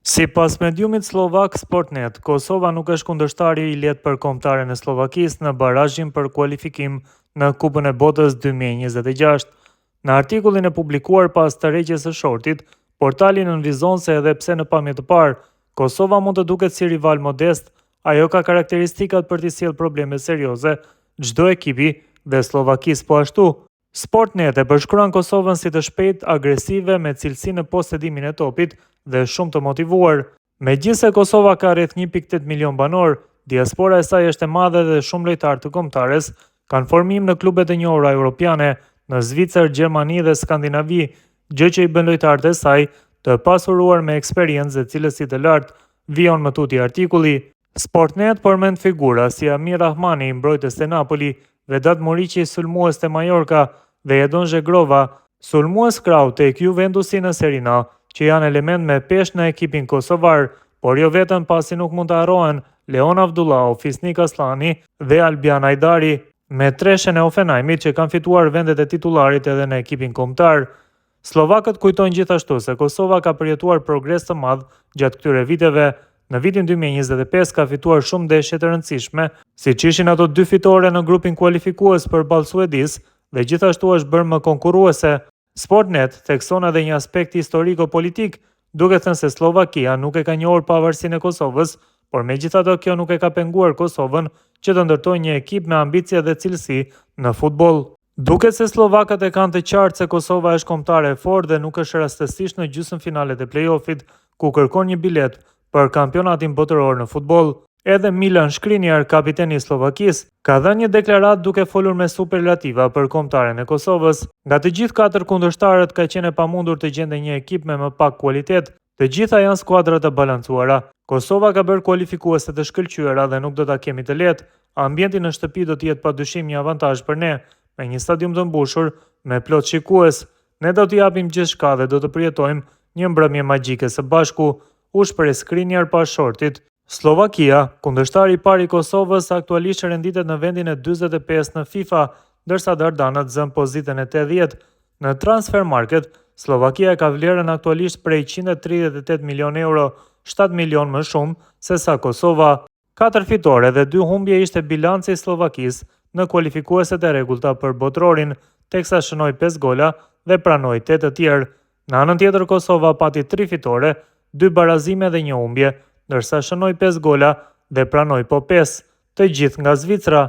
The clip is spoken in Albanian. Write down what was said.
Sipas mediumit slovak Sportnet, Kosova nuk është kundërshtari i lehtë për kombëtaren e Slovakisë në barazhin për kualifikim në Kupën e Botës 2026. Në artikullin e publikuar pas tërheqjes së shortit, portali nënvizon se edhe pse në pamje të parë, Kosova mund të duket si rival modest, ajo ka karakteristikat për të sjellë probleme serioze çdo ekipi dhe Slovakisë po ashtu. Sportnet e përshkruan Kosovën si të shpejtë, agresive, me cilësi në posedimin e topit dhe shumë të motivuar. Megjithse Kosova ka rreth 1.8 milion banor, diaspora e saj është e madhe dhe shumë lojtarë të kombëtares kanë formim në klubet e njohura europiane, në Zvicër, Gjermani dhe Skandinavi, gjë që i bën lojtarët e saj të pasuruar me eksperiencë dhe cilësi të lartë, vijon më tuti artikulli. Sportnet përmend figura si Amir Rahmani, mbrojtës të Napoli, Vedat Muriqi, sulmues të Mallorca, dhe Edon Zhegrova, sulmues krau tek Juventusi në Serie A, që janë element me peshë në ekipin kosovar, por jo vetëm pasi nuk mund të harrohen Leon Avdullau, Fisnik Aslani dhe Albian Hajdari, me treshen e Hoffenheimit që kanë fituar vendet e titularit edhe në ekipin kombëtar. Slovakët kujtojnë gjithashtu se Kosova ka përjetuar progres të madh gjatë këtyre viteve. Në vitin 2025 ka fituar shumë ndeshje të rëndësishme, siç ishin ato 2 fitore në grupin kualifikues përballë Suedisë, dhe gjithashtu është bërë më konkurruese. Sportnet thekson edhe një aspekt historiko-politik, duke thënë se Slovakia nuk e ka njohur pavarësinë e Kosovës, por megjithatë kjo nuk e ka penguar Kosovën që të ndërtojë një ekip me ambicie dhe cilësi në futboll. Duket se slovakët e kanë të qartë se Kosova është kombëtare e fortë dhe nuk është rastësisht në gjysmëfinalet e play-offit, ku kërkon një bilet për kampionatin botëror në futboll. Edhe Milan Skriniar, kapiteni i Slovakisë, ka dhënë një deklaratë duke folur me superlativa për kombëtaren e Kosovës. Nga të gjithë 4 kundërshtarët ka qenë e pamundur të gjendë një ekip me më pak kualitet, të gjitha janë skuadra të balancuara. Kosova ka bërë kualifikuese të shkëlqyera dhe nuk do ta kemi të lehtë. Ambienti në shtëpi do të jetë padyshim një avantazh për ne, me një stadium të mbushur me plot shikues. Ne do t'i japim gjithçka dhe do të përjetojmë një mbrëmje magjike së bashku, u shpreh Skriniar pas shortit. Slovakia, kundërshtari i parë i Kosovës, aktualisht renditet në vendin e 45 në FIFA, ndërsa Dardanët zën pozitën e 80. Në Transfermarkt, Slovakia ka vlerën aktualisht prej 138 milion euro, 7 milion më shumë se sa Kosova. 4 fitore dhe 2 humbje ishte bilanci i Slovakisë në kualifikueset e rregullta për botrorin, teksa shënoi 5 gola dhe pranoi 8 të tjerë. Në anën tjetër, Kosova pati 3 fitore, 2 barazime dhe 1 humbje, ndërsa shënoi 5 gola dhe pranoi po 5, të gjithë nga Zvicra.